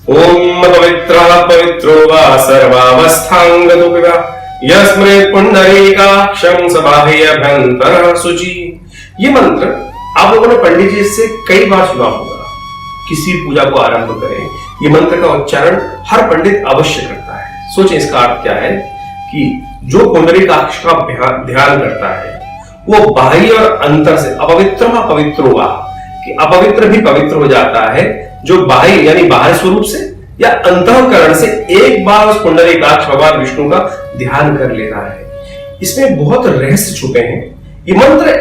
ओम पवित्रः पवित्रो वा सर्वावस्थांगतो विवा यस्मृत् पुंडरीकाक्षं स बाह्यभ्यन्तरः शुचि। ये मंत्र आप लोगों ने पंडित जी से कई बार सुना होगा। किसी पूजा को आरंभ करें, ये मंत्र का उच्चारण हर पंडित अवश्य करता है। सोचें इसका अर्थ क्या है कि जो पुंडरीकाक्ष का ध्यान करता है वो बाह्य और अंतर से अपवित्र पवित्रो वा, कि अपवित्र भी पवित्र हो जाता है। जो बाह्य यानी बाहर स्वरूप से या अंतःकरण से एक बार उस पुंडरीकाक्ष भगवान विष्णु का ध्यान कर ले रहा है। इसमें बहुत रहस्य छुपे हैं। ये मंत्र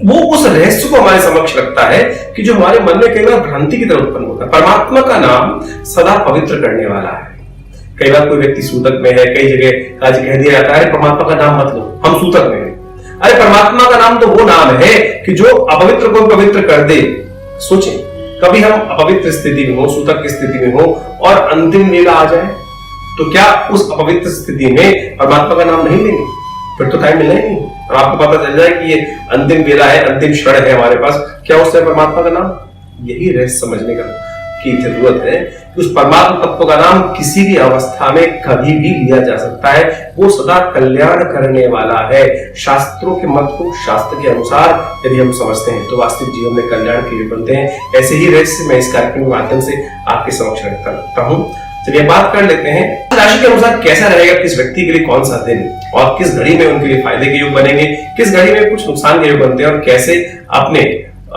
वो उस रहस्य को हमारे समक्ष रखता है कि जो हमारे मन में कई बार भ्रांति की तरह उत्पन्न होता है। परमात्मा का नाम सदा पवित्र करने वाला है। कई बार कोई व्यक्ति सूतक में है, कई जगह आज कह दिया जाता है परमात्मा का नाम मत लो, हम सूतक में हैं। अरे परमात्मा का नाम तो वो नाम है कि जो अपवित्र को पवित्र कर दे। सोचें कभी हम अपवित्र स्थिति में हो, सूतक की स्थिति में हो और अंतिम वेला आ जाए तो क्या उस अपवित्र स्थिति में परमात्मा का नाम नहीं लेंगे? फिर तो टाइम मिलना ही नहीं और आपको पता चल जाए कि ये अंतिम वेला है, अंतिम क्षण है हमारे पास, क्या उससे परमात्मा का नाम? यही रहस्य समझने का की जरूरत है कि उस परमात्मा तत्व का नाम किसी भी अवस्था में कभी भी लिया जा सकता है। वो सदा कल्याण करने वाला है। शास्त्रों के मत को शास्त्र के अनुसार यदि हम समझते हैं तो वास्तविक जीवन में कल्याण के लिए बनते हैं। ऐसे ही रहस्य मैं इस कार्यक्रम के माध्यम से आपके समक्ष रखता हूं। चलिए बात कर लेते हैं राशि के अनुसार कैसा रहेगा किस व्यक्ति के लिए कौन सा दिन और किस घड़ी में उनके लिए फायदे के योग बनेंगे, किस घड़ी में कुछ नुकसान के योग बनते हैं और कैसे अपने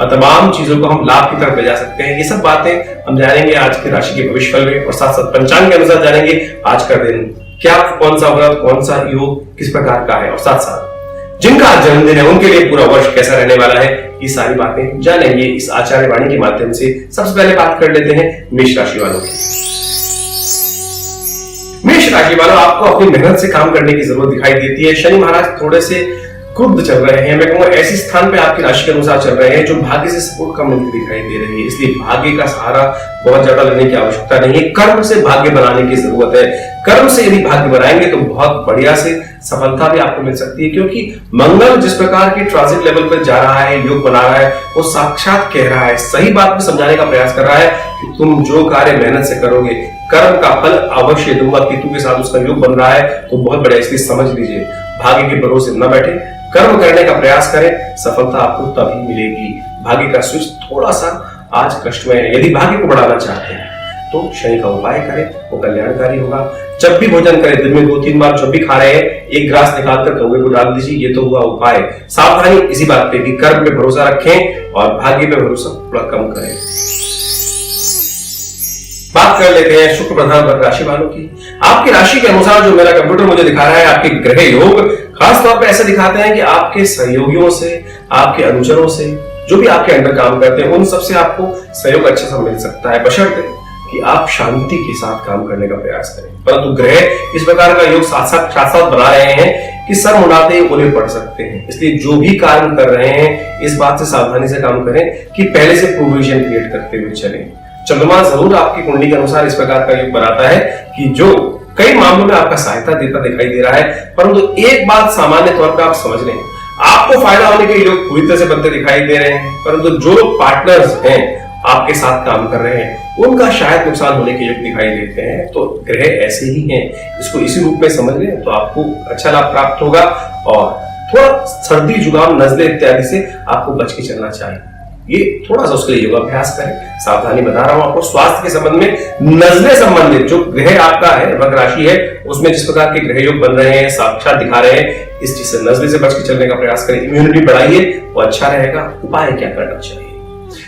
तमाम चीजों को हम लाभ की तरफ ले जा सकते हैं। ये सब बातें हम जानेंगे आज की राशि के भविष्यफल में और साथ साथ पंचांग के अनुसार जानेंगे आज का दिन क्या, कौन सा व्रत, कौन सा योग किस प्रकार का है और साथ साथ जिनका जन्मदिन है उनके लिए पूरा वर्ष कैसा रहने वाला है। ये सारी बातें जानेंगे इस आचार्य वाणी के माध्यम से। सबसे पहले बात कर लेते हैं मेष राशि वालों की। मेष राशि वालों, आपको अपनी मेहनत से काम करने की जरूरत दिखाई देती है। शनि महाराज थोड़े से क्रुद्ध चल रहे हैं। मैं कहूंगा ऐसे स्थान पे आपकी राशि के अनुसार चल रहे हैं जो भाग्य से सपोर्ट कम मिलती दिखाई दे रही है। इसलिए भाग्य का सहारा बहुत ज्यादा लेने की आवश्यकता नहीं है। कर्म से भाग्य बनाने की जरूरत है। कर्म से यदि भाग्य बनाएंगे तो बहुत बढ़िया से सफलता भी आपको मिल सकती है, क्योंकि मंगल जिस प्रकार की ट्रांजिट लेवल पर जा रहा है, योग बना रहा है, वो साक्षात कह रहा है, सही बात में समझाने का प्रयास कर रहा है कि तुम जो कार्य मेहनत से करोगे कर्म का फल अवश्य दूंगा। केतु के साथ उसका योग बन रहा है तो बहुत बढ़िया। इसलिए समझ लीजिए, भाग्य के भरोसे न बैठे, कर्म करने का प्रयास करें, सफलता आपको तभी मिलेगी। भाग्य का स्विच थोड़ा सा आज कष्टमय है। यदि भाग्य को बढ़ाना चाहते हैं तो शनि का उपाय करें, वो कल्याणकारी होगा। जब भी भोजन करें, दिन में 2-3 बार जब भी खा रहे हैं, एक ग्रास निकालकर कौवे को डाल दीजिए। ये तो हुआ उपाय। सावधानी इसी बात पे कि कर्म पे भरोसा रखें और भाग्य पे भरोसा थोड़ा कम करें। बात कर लेते हैं शुक्र प्रधान राशि वालों की। आपकी राशि के अनुसार जो मेरा कंप्यूटर मुझे दिखा रहा है, आपके ग्रह योग खास तौर पे ऐसे दिखाते हैं कि आपके सहयोगियों से, आपके अनुचरों से, जो भी आपके अंडर काम करते हैं, उन सबसे आपको सहयोग अच्छा सा मिल सकता है, बशर्ते कि आप शांति के साथ काम करने का प्रयास करें। परंतु ग्रह इस प्रकार का योग साथ साथ बना रहे हैं कि सर मुड़ाते ओले पड़ सकते हैं। इसलिए जो भी कार्य कर रहे हैं इस बात से सावधानी से काम करें कि पहले से प्रोविजन क्रिएट करते हुए चलें। चंद्रमा जरूर आपकी कुंडली के अनुसार इस प्रकार का योग बनाता है कि जो कई मामलों में आपका सहायता देता दिखाई दे रहा है। परंतु एक बात सामान्य तौर पर आप समझ लें, आपको फायदा होने के योग पूरी तरह से बनते दिखाई दे रहे हैं, परंतु जो लोग पार्टनर्स हैं आपके साथ काम कर रहे हैं उनका शायद नुकसान होने के योग दिखाई देते हैं। तो ग्रह ऐसे ही हैं, इसको इसी रूप में समझ लें तो आपको अच्छा लाभ प्राप्त होगा। और थोड़ा सर्दी, जुकाम, नजले इत्यादि से आपको बच के चलना चाहिए। ये थोड़ा सा उसके लिए योगाभ्यास करें। सावधानी बता रहा हूं आपको स्वास्थ्य के संबंध में, नजले संबंधित जो ग्रह आपका है, वक्र राशि है, उसमें जिस प्रकार के ग्रह योग बन रहे हैं, साक्षात दिखा रहे हैं, इस चीज से नजले से बच के चलने का प्रयास करें। इम्यूनिटी बढ़ाइए, वो अच्छा रहेगा। उपाय क्या करना चाहिए?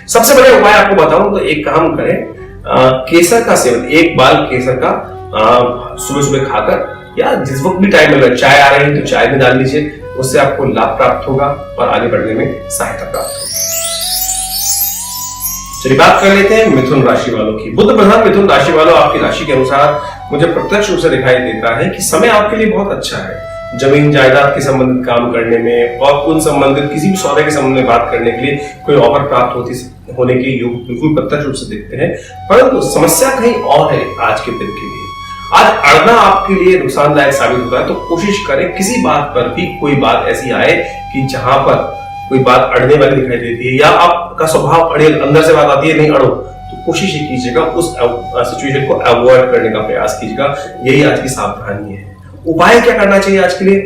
सबसे बड़े उपाय आपको बताऊं तो एक काम करें, केसर का सेवन, एक बाल केसर का सुबह सुबह खाकर या जिस वक्त भी टाइम मिल रहा है, चाय आ रही है तो चाय में डाल लीजिए, उससे आपको लाभ प्राप्त होगा और आगे बढ़ने में सहायता प्राप्त होगी। चलिए बात कर लेते हैं मिथुन राशि वालों की। बुध प्रधान मिथुन राशि वालों, आपकी राशि के अनुसार मुझे प्रत्यक्ष रूप से दिखाई देता है कि समय आपके लिए बहुत अच्छा है। जमीन जायदाद के संबंधित काम करने में और उन संबंधित किसी भी सौदे के संबंध में बात करने के लिए कोई ऑफर प्राप्त होने के योग बिल्कुल प्रत्यक्ष रूप से देखते हैं। परंतु समस्या कहीं और है आज के दिन के लिए। आज अड़ना आपके लिए नुकसानदायक साबित होता है, तो कोशिश करें किसी बात पर भी कोई बात ऐसी आए कि जहां पर कोई बात अड़ने वाली दिखाई देती है या आपका स्वभाव अड़े, अंदर से बात आती है नहीं अड़ो, तो कोशिश कीजिएगा उस सिचुएशन को अवॉइड करने का प्रयास कीजिएगा। यही आज की सावधानी है। उपाय क्या करना चाहिए आज के लिए?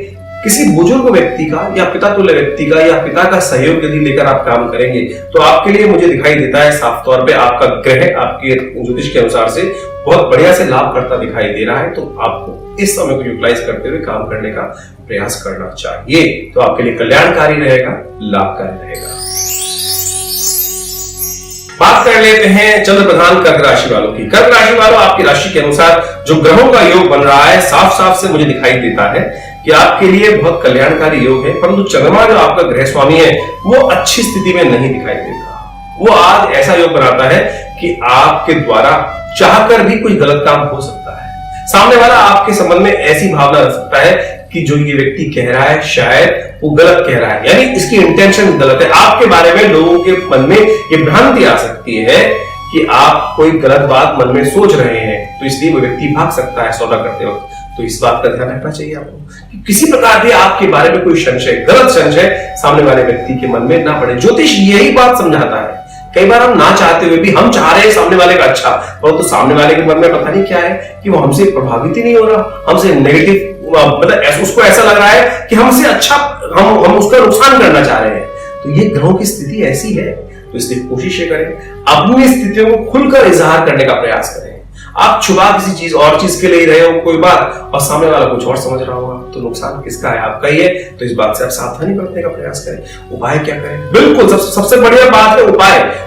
किसी बुजुर्ग व्यक्ति का या पिता तुल्य व्यक्ति का या पिता का सहयोग यदि लेकर आप काम करेंगे तो आपके लिए मुझे दिखाई देता है साफ तौर पे आपका ग्रह आपके ज्योतिष के अनुसार से बहुत बढ़िया से लाभ करता दिखाई दे रहा है। तो आपको इस समय को यूटिलाइज करते हुए काम करने का प्रयास करना चाहिए। तो आपके लिए कल्याणकारी रहेगा, लाभकारी रहेगा। बात कर लेते हैं चंद्र प्रधान कर्क राशि वालों की। कर्क राशि वालों, आपकी राशि के अनुसार जो ग्रहों का योग बन रहा है साफ साफ से मुझे दिखाई देता है कि आपके लिए बहुत कल्याणकारी योग है। परंतु चंद्रमा जो आपका ग्रह स्वामी है वो अच्छी स्थिति में नहीं दिखाई देता। वो आज ऐसा योग बनाता है कि आपके द्वारा चाहकर भी कुछ गलत काम हो सकता है। सामने वाला आपके संबंध में ऐसी भावना रख सकता है कि जो ये व्यक्ति कह रहा है शायद वो गलत कह रहा है, यानी इसकी इंटेंशन गलत है। आपके बारे में लोगों के मन में ये भ्रांति आ सकती है कि आप कोई गलत बात मन में सोच रहे हैं, तो इसलिए वो व्यक्ति भाग सकता है सौदा करते वक्त। तो इस बात का ध्यान रखना चाहिए आपको कि किसी प्रकार भी आपके बारे में कोई संशय, गलत संशय सामने वाले व्यक्ति के मन में ना पड़े। ज्योतिष यही बात समझाता है। कई बार हम ना चाहते हुए भी हम चाह रहे हैं सामने वाले का अच्छा, और तो सामने वाले के मन में पता नहीं क्या है कि वो हमसे प्रभावित ही नहीं हो रहा, हमसे नेगेटिव, मतलब उसको ऐसा लग रहा है कि हमसे अच्छा हम उसका नुकसान करना चाह रहे हैं। तो ये ग्रहों की स्थिति ऐसी है। तो इसलिए कोशिश करें अपनी स्थितियों को खुलकर इजहार करने का प्रयास करें। आप छुपा किसी चीज और चीज के लिए रहे हो कोई बात और सामने वाला कुछ और समझ रहा होगा, तो नुकसान किसका है? आपका ही है। तो इस बात से आप सावधानी बरतने का प्रयास करें। उपाय क्या करें? बिल्कुल सबसे बढ़िया बात है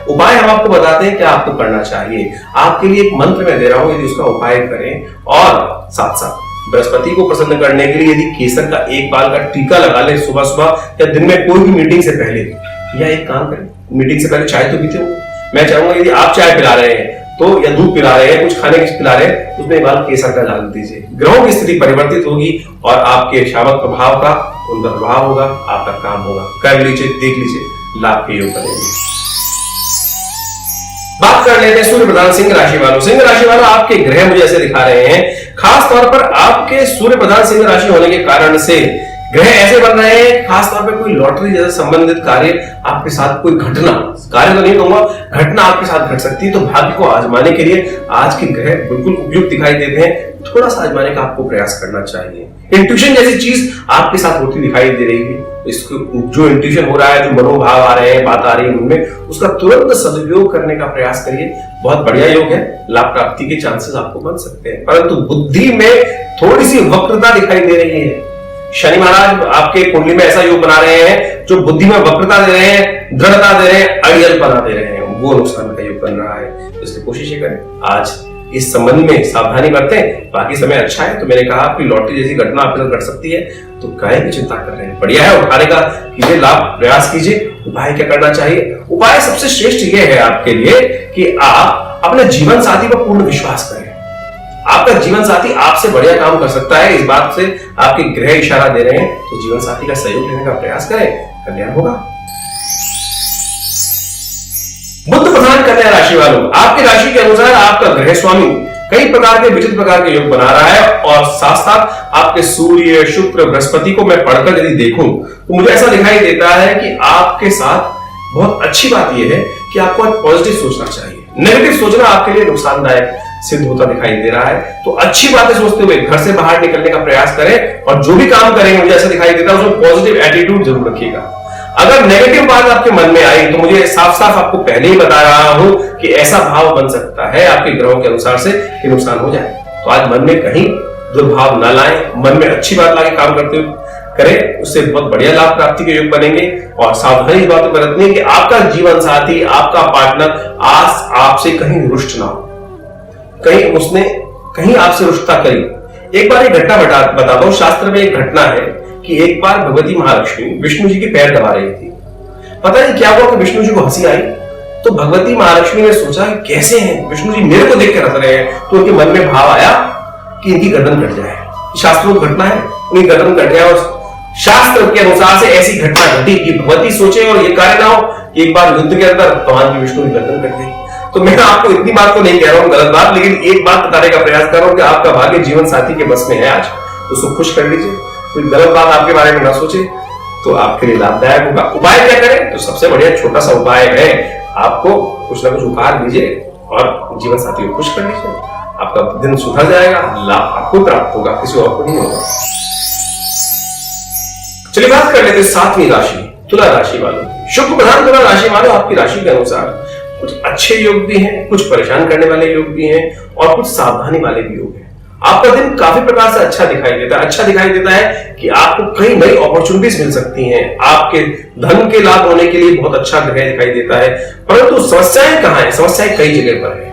उपाय हम आपको बताते हैं क्या आपको करना चाहिए। आपके लिए एक मंत्र मैं दे रहा हूं, यदि उसका उपाय करें और साथ साथ बृहस्पति को प्रसन्न करने के लिए यदि केसर का एक बाल का टीका लगा ले सुबह सुबह या दिन में कोई भी मीटिंग से पहले, या एक काम करें, मीटिंग से पहले चाय तो पीते हो, मैं चाहूंगा यदि आप चाय पिला रहे हैं तो या दूध पिला रहे हैं, कुछ खाने की पिला रहे हैं, उसमें बाल केसर का डाल दीजिए। ग्रहों की स्थिति परिवर्तित होगी और आपके शावक प्रभाव का उनका प्रभाव होगा, आपका काम होगा। कर लीजिए, देख लीजिए, लाभ के योग बनेंगे। बात कर लेते हैं सूर्य प्रधान सिंह राशि वालों। सिंह राशि वालों, आपके ग्रह मुझे ऐसे दिखा रहे हैं, खास तौर पर आपके सूर्य प्रधान सिंह राशि होने के कारण से ग्रह ऐसे बन रहे हैं, खास तौर पे कोई लॉटरी जैसे संबंधित कार्य आपके साथ, कोई घटना, कार्य तो नहीं कहूंगा, घटना आपके साथ घट सकती है। तो भाग्य को आजमाने के लिए आज के ग्रह बिल्कुल उपयुक्त दिखाई देते हैं। थोड़ा सा आजमाने का आपको प्रयास करना चाहिए। इंट्यूशन जैसी चीज आपके साथ होती दिखाई दे रही है। इसको जो इंट्यूशन हो रहा है, जो मनोभाव आ रहे हैं, बात आ रही है उनमें, उसका तुरंत सदुपयोग करने का प्रयास करिए। बहुत बढ़िया योग है, लाभ प्राप्ति के चांसेस आपको बन सकते हैं। परंतु बुद्धि में थोड़ी सी वक्रता दिखाई दे रही है। शनि महाराज आपके कुंडली में ऐसा योग बना रहे हैं जो बुद्धि में वक्रता दे रहे हैं, दृढ़ता दे रहे हैं, अड़ियल बना दे रहे हैं, वो नुकसान का योग बन रहा है। इसलिए कोशिश करें आज इस संबंध में सावधानी बरतें। बाकी समय अच्छा है। तो मैंने कहा कि लॉटरी जैसी घटना आपके साथ घट सकती है, तो काहे की चिंता कर रहे हैं? बढ़िया है, उठाने का कीजिए, लाभ प्रयास कीजिए। उपाय क्या करना चाहिए? उपाय सबसे श्रेष्ठ ये है आपके लिए कि आप अपने जीवन साथी पर पूर्ण विश्वास करें। आपका जीवन साथी आपसे बढ़िया काम कर सकता है, इस बात से आपके ग्रह इशारा दे रहे हैं। तो जीवन साथी का सहयोग लेने का प्रयास करें, कल्याण होगा। बुध प्रधान कन्या राशि वालों, आपकी राशि के अनुसार आपका ग्रह स्वामी कई प्रकार के विचित्र प्रकार के योग बना रहा है और साथ साथ आपके सूर्य, शुक्र, बृहस्पति को मैं पढ़कर यदि देखूं तो मुझे ऐसा दिखाई देता है कि आपके साथ बहुत अच्छी बात यह है कि आपको पॉजिटिव सोचना चाहिए। नेगेटिव सोचना आपके लिए नुकसानदायक सिद्ध होता दिखाई दे रहा है। तो अच्छी बातें सोचते हुए घर से बाहर निकलने का प्रयास करें और जो भी काम करेंगे मुझे ऐसा दिखाई देता है उसमें पॉजिटिव एटीट्यूड जरूर रखिएगा। अगर नेगेटिव बात आपके मन में आई तो मुझे साफ साफ आपको पहले ही बता रहा हूं कि ऐसा भाव बन सकता है आपके ग्रहों के अनुसार से कि नुकसान हो जाए। तो आज मन में कहीं दुर्भाव ना लाएं, मन में अच्छी बात लाके काम करते हुए करें, उससे बहुत बढ़िया लाभ प्राप्ति के योग बनेंगे। और सावधानी इस बात बरतनी है कि आपका जीवन साथी, आपका पार्टनर आज आपसे कहीं रुष्ट ना हो, कहीं उसने कहीं आपसे रुष्टता करी। एक बार एक घटना बताता हूं। शास्त्र में एक घटना है कि एक बार भगवती महालक्ष्मी विष्णु जी के पैर दबा रही थी। पता नहीं क्या हुआ कि विष्णु जी को हंसी आई, तो भगवती महालक्ष्मी ने सोचा कि कैसे हैं विष्णु जी मेरे को देख कर हंस रहे हैं। तो उनके मन में भाव आया कि इनकी गर्दन कट जाए। शास्त्रों की घटना है, उनकी गर्दन कट जाए। और शास्त्र के अनुसार से ऐसी घटना घटी कि भगवती सोचे और ये कार्य ना हो कि एक बार युद्ध के अंदर भगवान की विष्णु की गर्दन कट गई। तो मैं आपको इतनी बात तो नहीं कह रहा हूं गलत बात, लेकिन एक बात बताने का प्रयास कर रहा हूं कि आपका भाग्य जीवन साथी के बस में है आज, तो उसको खुश कर लीजिए। कोई गलत बात आपके बारे में ना सोचे तो आपके लिए लाभदायक होगा। उपाय क्या करें? तो सबसे बढ़िया छोटा सा उपाय है, आपको कुछ ना कुछ उपहार दीजिए, और जीवन साथी को खुश कर लीजिए, आपका दिन सुधर जाएगा, लाभ आपको प्राप्त होगा, किसी और को नहीं होगा। चलिए बात कर लेते हैं 7वीं राशि तुला राशि वालों की। शुक्र प्रधान तुला राशि वालों, आपकी राशि के अनुसार कुछ अच्छे योग भी हैं, कुछ परेशान करने वाले योग भी हैं और कुछ सावधानी वाले भी योग हैं। आपका दिन काफी प्रकार से अच्छा दिखाई देता है। अच्छा दिखाई देता है कि आपको कई नई अपॉर्चुनिटीज मिल सकती हैं, आपके धन के लाभ होने के लिए बहुत अच्छा दिखाई देता है। परंतु समस्याएं कहां है? समस्याएं कई जगह पर है।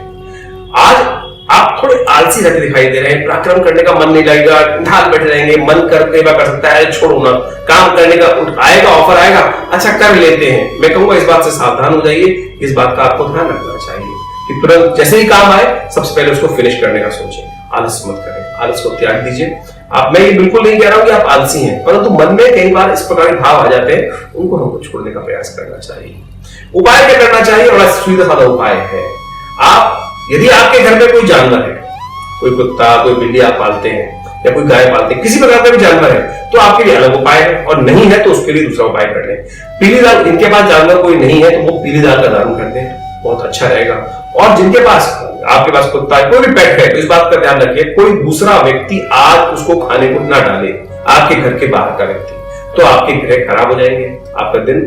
आज आप थोड़े आलसी रहते दिखाई दे रहे हैं, पराक्रम करने का मन नहीं लगेगा, ढाल बैठे रहेंगे, मन कर सकता है छोड़ो ना, काम करने का आएगा, ऑफर आएगा, अच्छा कर लेते हैं। मैं कहूंगा इस बात से सावधान हो जाइए, इस बात का आपको ध्यान रखना चाहिए कि तुरंत जैसे ही काम आए सबसे पहले उसको फिनिश करने का सोचें, आलस मत करें, आलस को त्याग दीजिए। मैं ये बिल्कुल नहीं कह रहा हूं कि आप आलसी हैं, परंतु मन में कई बार इस प्रकार के भाव आ जाते हैं, उनको हमको छोड़ने का प्रयास करना चाहिए। उपाय क्या करना चाहिए? बड़ा सीधा साधा उपाय है। आप यदि आपके घर में कोई जानवर है, कोई कुत्ता, कोई बिल्ली आप पालते हैं या कोई गाय पालते हैं, किसी प्रकार का भी जानवर है, तो आपके लिए अलग उपाय है, और नहीं है तो उसके लिए दूसरा उपाय कर लें। पीली दाल, इनके पास जानवर कोई नहीं है तो वो पीली दाल का दान कर दें, बहुत अच्छा रहेगा। और जिनके पास, आपके पास कुत्ता है, कोई भी पेट है, तो इस बात का ध्यान रखिए कोई दूसरा व्यक्ति आज उसको खाने को ना डाले, आपके घर के बाहर का व्यक्ति, तो आपके ग्रह खराब हो जाएंगे, आपका दिन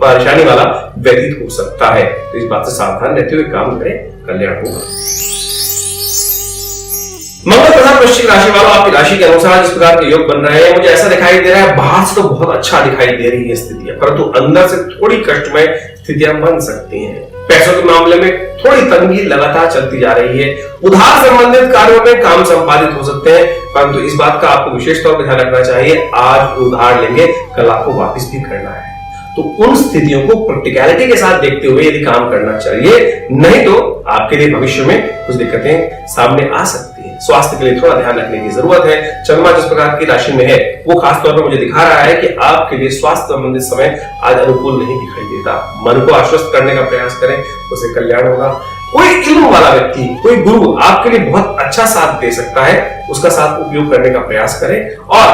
परेशानी वाला व्यतीत हो सकता है। तो इस बात से सावधान रहते हुए काम करें, कल्याण होगा। मंगल प्रधान वृश्चिक राशि वालों, आपकी राशि के अनुसार जिस प्रकार के योग बन रहे हैं, मुझे ऐसा दिखाई दे रहा है बाहर से तो बहुत अच्छा दिखाई दे रही है स्थितियां, परंतु अंदर से थोड़ी कष्टमय स्थितियां बन सकती हैं। पैसों के मामले में थोड़ी तंगी लगातार चलती जा रही है। उधार संबंधित कार्यों में काम संपादित हो सकते हैं, परंतु इस बात का आपको विशेष तौर पर ध्यान रखना चाहिए, आज उधार लेंगे, कल आपको वापस भी करना है। तो उन स्थितियों को प्रैक्टिकलिटी के साथ देखते हुए यदि काम करना चाहिए, नहीं तो आपके लिए भविष्य में कुछ दिक्कतें सामने आ सकती हैं। स्वास्थ्य के लिए थोड़ा ध्यान रखने की जरूरत है। चंद्रमा जिस प्रकार की राशि में है, वो खास तौर पर मुझे दिखा रहा है कि आपके लिए स्वास्थ्य संबंधित समय आज अनुकूल नहीं दिखाई देता। मन को आश्वस्त करने का प्रयास करें, उसे कल्याण होगा। कोई इल्म वाला व्यक्ति, कोई गुरु आपके लिए बहुत अच्छा साथ दे सकता है, उसका साथ उपयोग करने का प्रयास करें। और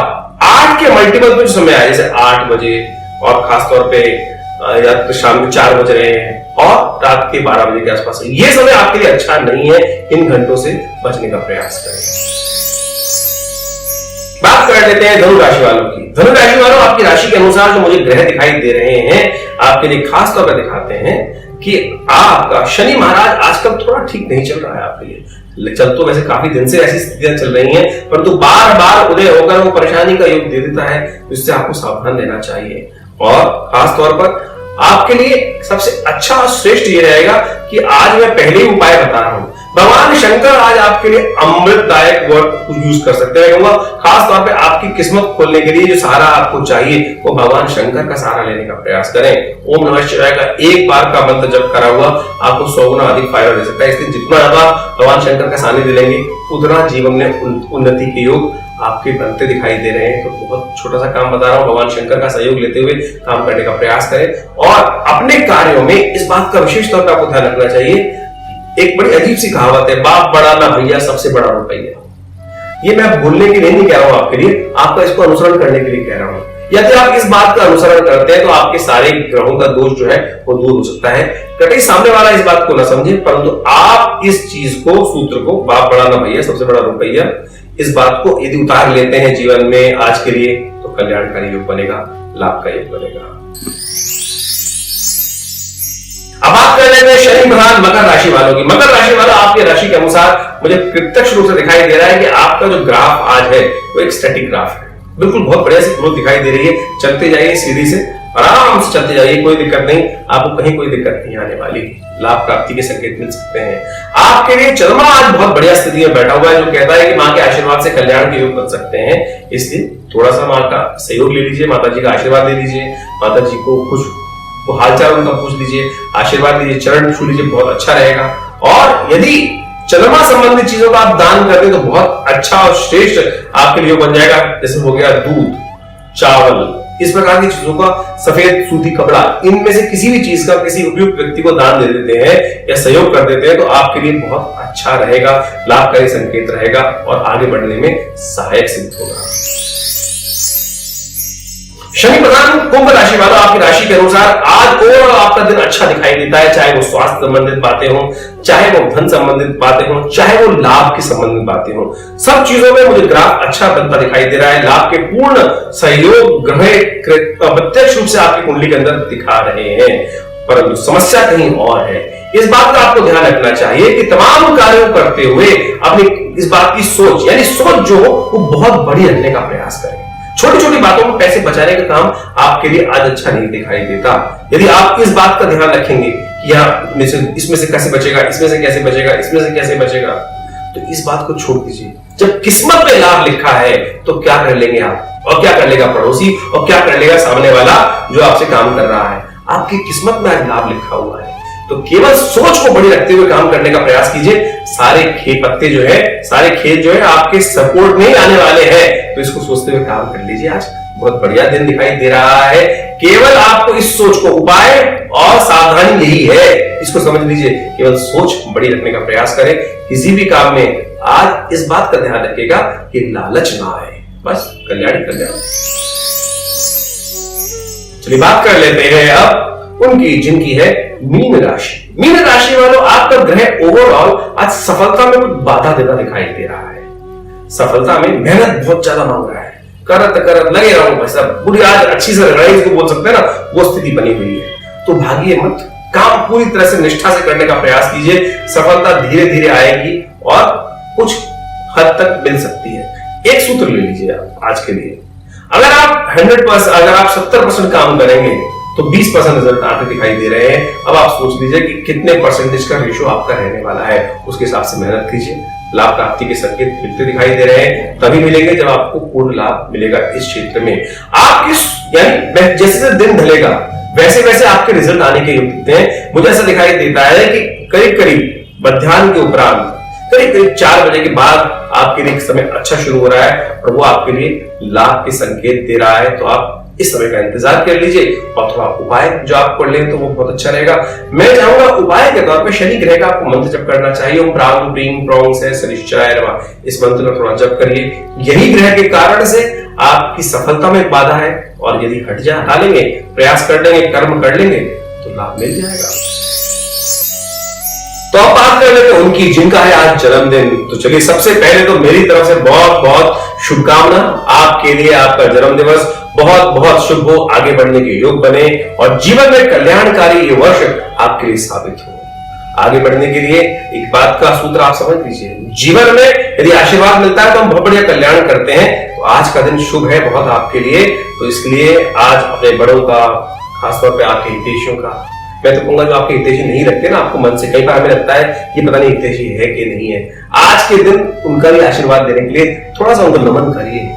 8 के मल्टीपल पे जो समय आए, जैसे 8 बजे और खासतौर पे या तो शाम के 4 बज रहे हैं और रात के 12 बजे के आसपास, ये समय आपके लिए अच्छा नहीं है, इन घंटों से बचने का प्रयास करें। बात कर लेते हैं धनु राशि वालों की। धनु राशि वालों, आपकी राशि के अनुसार जो मुझे ग्रह दिखाई दे रहे हैं, आपके लिए खास तौर पर दिखाते हैं कि आपका शनि महाराज आजकल थोड़ा ठीक नहीं चल रहा है आपके लिए। चल तो वैसे काफी दिन से ऐसी स्थितियां चल रही हैं, परंतु बार बार उदय होकर वो परेशानी का योग दे देता है, इससे आपको सावधान रहना चाहिए। और खास तौर पर आपके लिए सबसे अच्छा और श्रेष्ठ ये रहेगा कि आज मैं पहले ही उपाय बता रहा हूं। भगवान शंकर आज आपके लिए अमृतदायक वर्ड यूज कर सकते हैं। खास तौर पे आपकी किस्मत खोलने के लिए जो सहारा आपको चाहिए, वो भगवान शंकर का सहारा लेने का प्रयास करें। ओम नमः शिवाय का एक बार का मंत्र जप करा हुआ आपको 100 गुना अधिक फायदा दे सकता है। इसलिए जितना ज्यादा भगवान शंकर का सानिध्य लेंगे, उतना जीवन में उन्नति के योग आपके बनते दिखाई दे रहे हैं। तो बहुत छोटा सा काम बता रहा हूं, भगवान शंकर का सहयोग लेते हुए काम करने का प्रयास करें। और अपने कार्यों में इस बात का विशेष तौर पर आपको ध्यान रखना चाहिए। एक बड़ी अजीब सी कहावत है, बाप बड़ा ना भैया, सबसे बड़ा रुपया। ये मैं बोलने के लिए नहीं कह रहा हूं आपके लिए, आपका इसको अनुसरण करने के लिए कह रहा हूं। यदि आप इस बात का अनुसरण करते हैं तो आपके सारे ग्रहों का दोष जो है वो दूर हो सकता है। कभी सामने वाला इस बात को ना समझे, परंतु आप इस चीज को, सूत्र को, बाप बड़ा ना भैया, सबसे बड़ा रुपया, इस बात को यदि उतार लेते हैं जीवन में आज के लिए, तो कल्याणकारी योग बनेगा, लाभ का योग बनेगा। अब बात कर लेते हैं शनि प्रधान मकर राशि वालों की। मकर राशि वाला आपकी राशि के अनुसार मुझे प्रत्यक्ष रूप से दिखाई दे रहा है कि आपका जो ग्राफ आज है वो एक स्टैटिक ग्राफ है। बिल्कुल बहुत बढ़िया सी ग्रोथ दिखाई दे रही है। चलते जाइए सीढ़ी से, आराम से चलते जाइए, कोई दिक्कत नहीं, आपको कहीं कोई दिक्कत नहीं आने वाली। लाभ प्राप्ति के संकेत मिल सकते हैं। आपके लिए चंद्रमा आज बहुत बढ़िया स्थिति में बैठा हुआ है, जो कहता है कि माँ के आशीर्वाद से कल्याण के योग बन सकते हैं। इसलिए थोड़ा सा माँ का सहयोग ले लीजिए, माता जी का आशीर्वाद ले लीजिए, माता जी को कुछ वो हालचाल उनका पूछ लीजिए, आशीर्वाद लीजिए, चरण छू लीजिए, बहुत अच्छा रहेगा। और यदि चंद्रमा संबंधित चीजों का आप दान करते हैं तो बहुत अच्छा और श्रेष्ठ आपके लिए बन जाएगा। जैसे हो गया दूध, चावल, इस प्रकार की चीजों का, सफेद सूती कपड़ा, इनमें से किसी भी चीज का किसी उपयुक्त व्यक्ति को दान दे देते हैं या सहयोग कर देते हैं तो आपके लिए बहुत अच्छा रहेगा, लाभकारी संकेत रहेगा और आगे बढ़ने में सहायक सिद्ध होगा। शनि प्रधान कुंभ राशि वालों, आपकी राशि के अनुसार आज और आपका दिन अच्छा दिखाई देता है, चाहे वो स्वास्थ्य संबंधित बातें हो, चाहे वो धन संबंधित बातें हो, चाहे वो लाभ की संबंधित बातें हो। सब चीजों में मुझे ग्राफ अच्छा बनता दिखाई दे रहा है। लाभ के पूर्ण सहयोग ग्रह प्रत्यक्ष रूप से आपकी कुंडली के अंदर दिखा रहे हैं, परंतु समस्या कहीं और है। इस बात का आपको ध्यान रखना चाहिए कि तमाम कार्यों करते हुए अपनी इस बात की सोच, यानी सोच जो वो बहुत बड़ी रखने का प्रयास करें। छोटी छोटी बातों में पैसे बचाने का काम आपके लिए आज अच्छा नहीं दिखाई देता। यदि आप इस बात का ध्यान रखेंगे कि यार इसमें से कैसे बचेगा, इसमें से कैसे बचेगा, इसमें से कैसे बचेगा, तो इस बात को छोड़ दीजिए। जब किस्मत में लाभ लिखा है तो क्या कर लेंगे आप, और क्या कर लेगा पड़ोसी, और क्या कर लेगा सामने वाला जो आपसे काम कर रहा है। आपकी किस्मत में आज लाभ लिखा हुआ है, तो केवल सोच को बड़ी रखते हुए काम करने का प्रयास कीजिए। सारे खेत पत्ते जो है, सारे खेत जो है आपके सपोर्ट में ही आने वाले हैं, तो इसको सोचते हुए काम कर लीजिए। आज बहुत बढ़िया दिन दिखाई दे रहा है। केवल आपको इस सोच को, उपाय और सावधानी यही है, इसको समझ लीजिए। केवल सोच बड़ी रखने का प्रयास करें किसी भी काम में। आज इस बात का ध्यान रखिएगा कि लालच ना आए, बस कल्याण कल्याण। चलिए बात कर लेते हैं अब उनकी जिनकी है मीन राशि। मीन राशि वालों, आपका ग्रह ओवरऑल आज सफलता में कुछ बाधा देता दिखाई दे रहा है। सफलता में मेहनत बहुत ज्यादा मांग रहा है, करत करत लगे रहो भाई साहब, बुरी आज अच्छी से लड़ाई इसको बोल सकते हैं ना, वो स्थिति बनी हुई है। तो भागिए मत, काम पूरी तरह से निष्ठा से करने का प्रयास कीजिए। सफलता धीरे धीरे आएगी और कुछ हद तक मिल सकती है। एक सूत्र ले लीजिए आप आज के लिए, अगर आप 100%, अगर आप 70% काम करेंगे तो 20% रिजल्ट आते दिखाई दे रहे हैं। अब आप सोच लीजिए कि कितने परसेंटेज का रेशो आपका रहने वाला है, उसके हिसाब से मेहनत कीजिए। लाभ प्राप्ति के संकेत मिलते दिखाई दे रहे हैं, तभी मिलेंगे जब आपको पूर्ण लाभ मिलेगा इस क्षेत्र में। आप इस यानी जैसे जैसे दिन ढलेगा वैसे वैसे आपके रिजल्ट आने के योग दिखते हैं। मुझे ऐसा दिखाई देता है कि करीब करीब मध्याह्न के उपरांत, करीब करीब 4 बजे के बाद आपके लिए समय अच्छा शुरू हो रहा है और वो आपके लिए लाभ के संकेत दे रहा है। तो आप इस समय का इंतजार कर लीजिए और थोड़ा उपाय जो आप कर लें तो वो बहुत अच्छा रहेगा। मैं चाहूंगा उपाय के तौर पे शनि ग्रह का आपको मंत्र जप करना चाहिए। ओम प्रां प्रीं प्रों से शनिश्चराय नमः, इस मंत्र का थोड़ा जप करिए। यही ग्रह के कारण से आपकी सफलता में बाधा है, और यदि हटा लेंगे, प्रयास कर लेंगे, कर्म कर लेंगे तो लाभ मिल जाएगा। तो अब बात कर लेते हैं उनकी जिनका है आज जन्मदिन। तो चलिए सबसे पहले तो मेरी तरफ से बहुत बहुत शुभकामना आपके लिए। आपका जन्म दिवस बहुत बहुत शुभ हो, आगे बढ़ने के योग बने और जीवन में कल्याणकारी ये वर्ष आपके लिए साबित हो। आगे बढ़ने के लिए एक बात का सूत्र आप समझ लीजिए, जीवन में यदि आशीर्वाद मिलता है तो हम बहुत बढ़िया कल्याण करते हैं। तो आज का दिन शुभ है बहुत आपके लिए। तो इसलिए आज अपने बड़ों का, खासतौर पे आपके हितैषियों का, मैं तो कहूंगा जो आपके हितैषी नहीं रखते ना आपको मन से, कई बार हमें लगता है ये पता नहीं हितैषी है कि नहीं है, आज के दिन उनका भी आशीर्वाद देने के लिए थोड़ा सा उनको नमन करिए।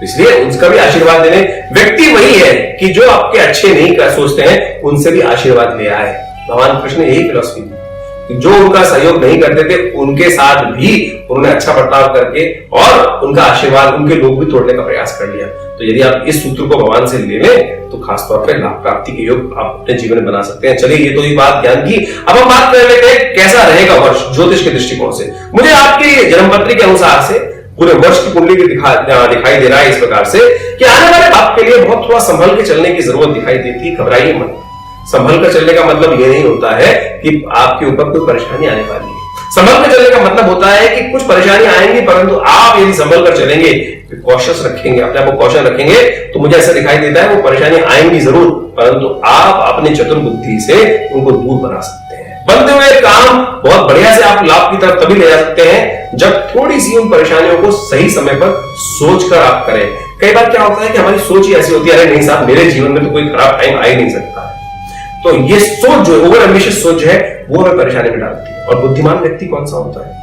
इसलिए उनका भी आशीर्वाद देने व्यक्ति वही है कि जो आपके अच्छे नहीं कर सोचते हैं उनसे भी आशीर्वाद ले आए। भगवान कृष्ण ने यही फिलॉसफी दी कि जो उनका सहयोग नहीं करते थे उनके साथ भी उन्होंने अच्छा बर्ताव करके और उनका आशीर्वाद उनके लोग भी तोड़ने का प्रयास कर लिया। तो यदि आप इस सूत्र को भगवान से ले लें तो खासतौर पर लाभ प्राप्ति के योग आप अपने जीवन में बना सकते हैं। चलिए ये तो ये बात ज्ञान की। अब हम बात कर लेते हैं कैसा रहेगा वर्ष ज्योतिष के दृष्टिकोण से। मुझे आपकी जन्मपत्री के अनुसार से पूरे वर्ष की कुंडली की दिखाई दे रहा है इस प्रकार से कि आने वाले आपके लिए बहुत थोड़ा संभल के चलने की जरूरत दिखाई देती है। घबराइए मत। संभल कर चलने का मतलब ये नहीं होता है कि आपके ऊपर कोई परेशानी आने वाली है। संभल कर चलने का मतलब होता है कि कुछ परेशानी आएंगी, परंतु आप यदि संभल कर चलेंगे, कॉशियस रखेंगे, अपने आप को कौशल रखेंगे, तो मुझे ऐसा दिखाई देता है वो परेशानी आएंगी जरूर, परंतु आप अपने चतुर बुद्धि से उनको दूर बना सकते हैं। बनते हुए काम बहुत बढ़िया से आप लाभ की तरफ तभी ले जा सकते हैं जब थोड़ी सी उन परेशानियों को सही समय पर सोचकर आप करें। कई बार क्या होता है कि हमारी सोच ही ऐसी होती है, अरे नहीं साहब मेरे जीवन में तो कोई खराब टाइम आ ही नहीं सकता है। तो ये सोच जो ओवर एम्बिशियस सोच जो है वो हमें परेशानी में डालती है। और बुद्धिमान व्यक्ति कौन सा होता है?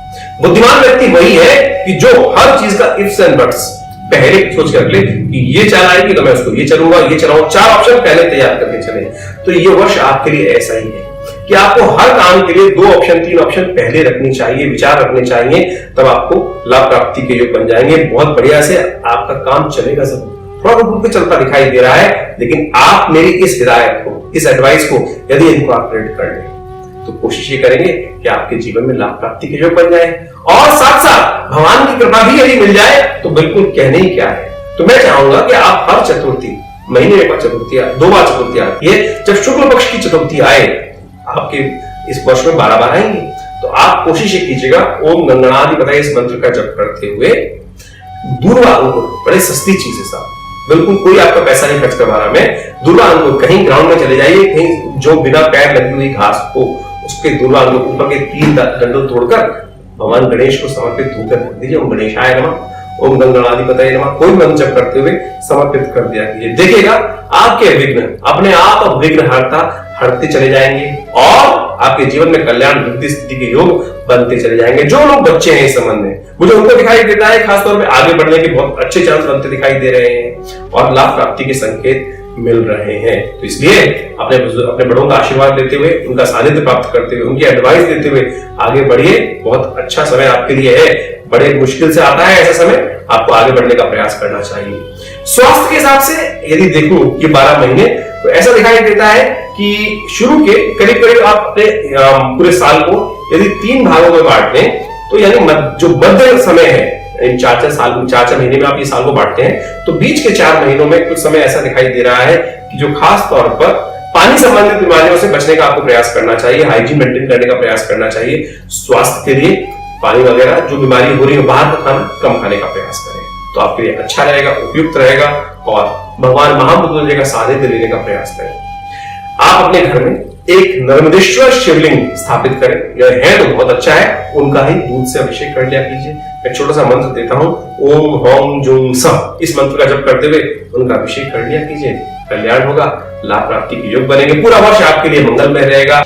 बुद्धिमान व्यक्ति वही है कि जो हर चीज का इफ्स एंड बट्स पहले सोच कर ले कि ये चाल आएगी तो मैं उसको ये चलूंगा, ये चलाऊंगा, 4 ऑप्शन पहले तैयार करके चले। तो ये वर्ष आपके लिए ऐसा ही है कि आपको हर काम के लिए 2 ऑप्शन 3 ऑप्शन पहले रखनी चाहिए, विचार रखने चाहिए, तब आपको लाभ प्राप्ति के योग बन जाएंगे। बहुत बढ़िया से आपका काम चलेगा। सब थोड़ा रुक के चलता दिखाई दे रहा है, लेकिन आप मेरी इस हिदायत को, इस एडवाइस को यदि इनकॉर्पोरेट कर लें तो कोशिश ये करेंगे कि आपके जीवन में लाभ प्राप्ति के योग बन जाए और साथ साथ भगवान की कृपा भी यदि मिल जाए तो बिल्कुल कहने ही क्या है। तो मैं चाहूंगा कि आप हर चतुर्थी महीने में चतुर्थी, 2 बार चतुर्थी आती है। जब शुक्ल पक्ष की चतुर्थी आए, आपके इस वर्ष में 12 बार आएंगी, तो आप कोशिश कीजिएगा ओम गंगणाधिपतये इस मंत्र का जप करते हुए दूर्वा अंकुर, बड़े सस्ती चीज है साहब, बिल्कुल कोई आपका पैसा नहीं खर्च करवा रहा मैं। दूर्वा अंकुर कहीं ग्राउंड में चले जाइए, कहीं जो बिना पैर लगी हुई घास हो उसके दूर्वा अंकुर ऊपर के 3 डंडों तोड़कर भगवान गणेश को समर्पित होकर कर दीजिए। ओम गणेशाय नमः, ओम गंगणाधिपतये नमः, कोई मंत्र जप करते हुए समर्पित कर दिया कीजिए। देखिएगा आपके विघ्न अपने आप विघ्नहर्ता हटते चले जाएंगे और आपके जीवन में कल्याण वृद्धि स्थिति के योग बनते चले जाएंगे। जो लोग बच्चे हैं इस संबंध में, मुझे उनको दिखाई देता है खासतौर पे आगे बढ़ने के बहुत अच्छे चांस बनते दिखाई दे रहे हैं और लाभ प्राप्ति के संकेत मिल रहे हैं। तो इसलिए अपने बड़ों का आशीर्वाद लेते हुए, उनका सानिध्य प्राप्त करते हुए, उनकी एडवाइस देते हुए आगे बढ़िए। बहुत अच्छा समय आपके लिए है, बड़े मुश्किल से आता है ऐसा समय, आपको आगे बढ़ने का प्रयास करना चाहिए। स्वास्थ्य के हिसाब से यदि देखूं ये 12 महीने, तो ऐसा दिखाई देता है कि शुरू के करीब करीब आप अपने पूरे साल को यदि 3 भागों में बांट लें, तो यानी जो मध्य समय है, 4-4 महीने में आप ये साल को बांटते हैं, तो बीच के 4 महीनों में कुछ समय ऐसा दिखाई दे रहा है कि जो खास तौर पर पानी संबंधित बीमारियों से बचने का आपको प्रयास करना चाहिए, हाइजीन मेंटेन करने का प्रयास करना चाहिए। स्वास्थ्य के लिए पानी वगैरह जो बीमारी हो रही है बाहर का खाना कम खाने का प्रयास करें, तो आपके लिए अच्छा रहेगा, उपयुक्त रहेगा और भगवान महामृत्युंजय का सानिध्य लेने का प्रयास करें। आप अपने घर में एक नर्मदेश्वर शिवलिंग स्थापित करें, यह है तो बहुत अच्छा है, उनका ही दूध से अभिषेक कर लिया कीजिए। एक छोटा सा मंत्र देता हूं, ओम होम जुम सह, इस मंत्र का जप करते हुए उनका अभिषेक कर लिया कीजिए, कल्याण होगा, लाभ प्राप्ति के योग बनेंगे, पूरा वर्ष आपके लिए मंगलमय रहेगा।